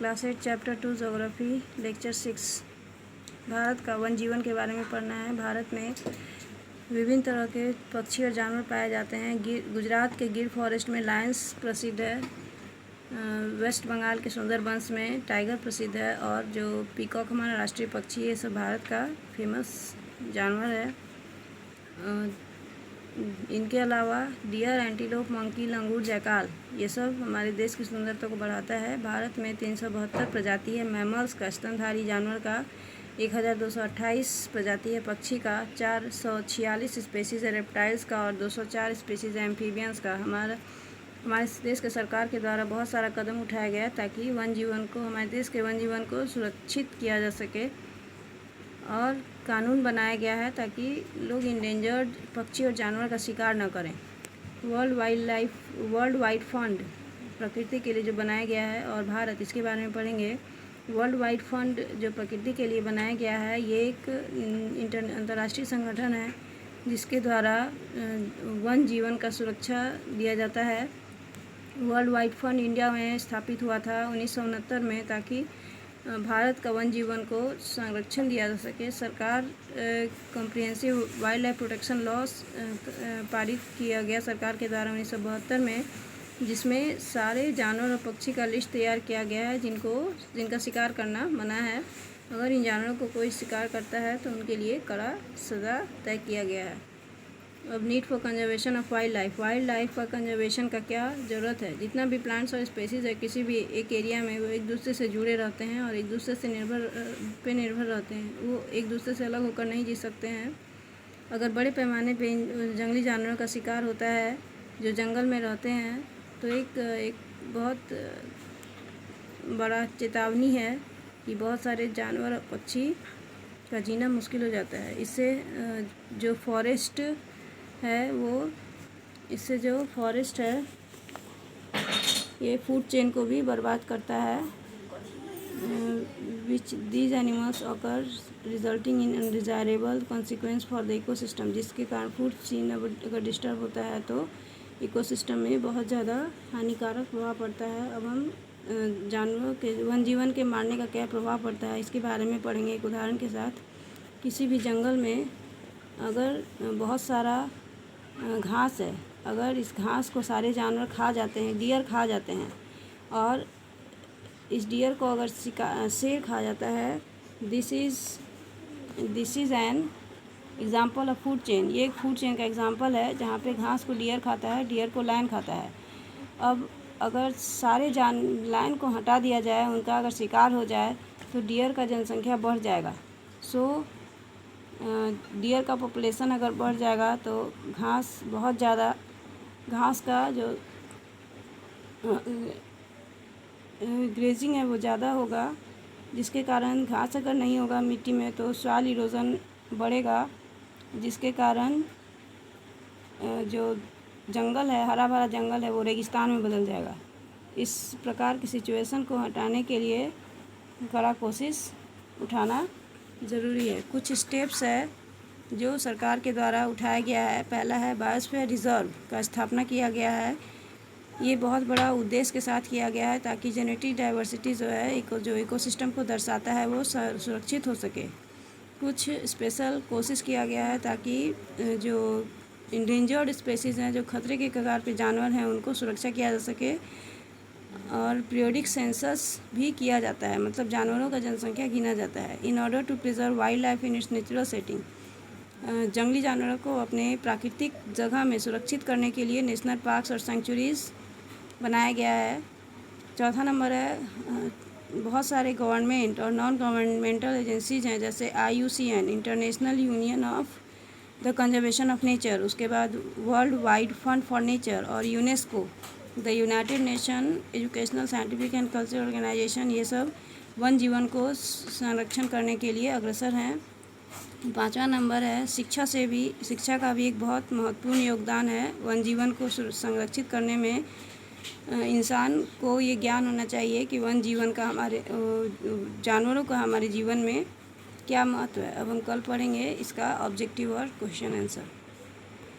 Class 8 chapter 2 geography lecture 6। Bharat का one जीवन के बारे में पढ़ना है। भारत में विभिन्न तरह के पक्षी और जानवर पाए जाते हैं। गुजरात के गिर फॉरेस्ट में लायंस प्रसिद्ध है। वेस्ट बंगाल के सुंदरबंस में टाइगर प्रसिद्ध है। और जो पीकॉक हमारा राष्ट्रीय पक्षी है, ये सब भारत का फेमस जानवर है। इनके अलावा डियर, एंटीलोप, मंकी, लंगूर, जैकाल, ये सब हमारे देश की सुंदरता को बढ़ाता है। भारत में 372 प्रजाति है मैमल्स का, स्तनधारी जानवर का 1228 प्रजाति है, पक्षी का 446 स्पेसीज़ है, रेप्टाइल्स का और 204 स्पेसीज़ है, एम्फीबियंस का। हमारे देश के सरकार के द्वारा बहुत सारा कदम उठाया गया है ताकि हमारे देश के वन जीवन को सुरक्षित किया जा सके। और कानून बनाया गया है ताकि लोग इंडेंजर्ड पक्षी और जानवर का शिकार न करें। वर्ल्ड वाइड फंड प्रकृति के लिए जो बनाया गया है, और भारत, इसके बारे में पढ़ेंगे। वर्ल्ड वाइड फंड जो प्रकृति के लिए बनाया गया है, ये एक अंतर्राष्ट्रीय संगठन है जिसके द्वारा वन जीवन का सुरक्षा दिया जाता है। वर्ल्ड वाइड फंड इंडिया में स्थापित हुआ था 1969 में, ताकि भारत का वन जीवन को संरक्षण दिया जा सके। सरकार comprehensive wild life protection loss पारित किया गया सरकार के द्वारा 1972 में, जिसमें सारे जानवर और पक्षी का लिस्ट तैयार किया गया है जिनका शिकार करना मना है। अगर इन जानवरों को कोई शिकार करता है तो उनके लिए कड़ा सज़ा तय किया गया है। अब need for conservation of wild life का कंजर्वेशन का क्या ज़रूरत है। जितना भी प्लांट्स और स्पेसीज़ है किसी भी एक एरिया में, वो एक दूसरे से जुड़े रहते हैं और एक दूसरे से निर्भर रहते हैं। वो एक दूसरे से अलग होकर नहीं जी सकते हैं। अगर बड़े पैमाने पे जंगली जानवरों का शिकार होता है जो जंगल में रहते हैं, तो एक बहुत बड़ा चेतावनी है कि बहुत सारे जानवर और पक्षी का जीना मुश्किल हो जाता है। इससे जो फॉरेस्ट है ये फूड चेन को भी बर्बाद करता है। Which these animals occur resulting in undesirable consequence for the ecosystem, जिसके कारण फूड चेन अगर डिस्टर्ब होता है तो इकोसिस्टम में बहुत ज़्यादा हानिकारक प्रभाव पड़ता है। अब हम जानवरों के वन जीवन के मारने का क्या प्रभाव पड़ता है, इसके बारे में पढ़ेंगे एक उदाहरण के साथ। किसी भी जंगल में अगर बहुत सारा घास है, अगर इस घास को सारे जानवर खा जाते हैं, डियर खा जाते हैं, और इस डियर को अगर शेर खा जाता है, this is an example of food chain. ये एक फूड चेन का एग्ज़ाम्पल है जहाँ पे घास को डियर खाता है, डियर को लायन खाता है। अब अगर सारे लायन को हटा दिया जाए, उनका अगर शिकार हो जाए, तो डियर का जनसंख्या बढ़ जाएगा। डियर का पॉपुलेशन अगर बढ़ जाएगा तो घास का जो ग्रेजिंग है वो ज़्यादा होगा, जिसके कारण घास अगर नहीं होगा मिट्टी में तो सॉइल इरोजन बढ़ेगा, जिसके कारण जो जंगल है, हरा भरा जंगल है, वो रेगिस्तान में बदल जाएगा। इस प्रकार की सिचुएशन को हटाने के लिए कड़ा कोशिश उठाना ज़रूरी है। कुछ स्टेप्स है जो सरकार के द्वारा उठाया गया है। पहला है बायोस्फीयर रिजर्व का स्थापना किया गया है। ये बहुत बड़ा उद्देश्य के साथ किया गया है ताकि जेनेटिक डाइवर्सिटी जो इकोसिस्टम को दर्शाता है वो सुरक्षित हो सके। कुछ स्पेशल कोशिश किया गया है ताकि जो इंडेंजर्ड स्पेसीज़ हैं, जो खतरे के कगार पे जानवर हैं, उनको सुरक्षा किया जा सके। और पीरियोडिक सेंसस भी किया जाता है, मतलब जानवरों का जनसंख्या गिना जाता है। In order to preserve wild life in its natural setting, जंगली जानवरों को अपने प्राकृतिक जगह में सुरक्षित करने के लिए नेशनल पार्क्स और सेंचुरीज़ बनाया गया है। चौथा नंबर है बहुत सारे गवर्नमेंट और नॉन गवर्नमेंटल एजेंसीज़ हैं, जैसे IUCN, international union of the conservation of nature, उसके बाद world wide fund for nature, और UNESCO, the united nation educational, scientific and cultural organisation. ये सब वन जीवन को संरक्षण करने के लिए अग्रसर हैं। पाँचवा नंबर है शिक्षा का भी एक बहुत महत्वपूर्ण योगदान है वन जीवन को संरक्षित करने में। इंसान को ये ज्ञान होना चाहिए कि वन जीवन का जानवरों का हमारे जीवन में क्या महत्व है। अब हम कल पढ़ेंगे इसका ऑब्जेक्टिव और क्वेश्चन आंसर।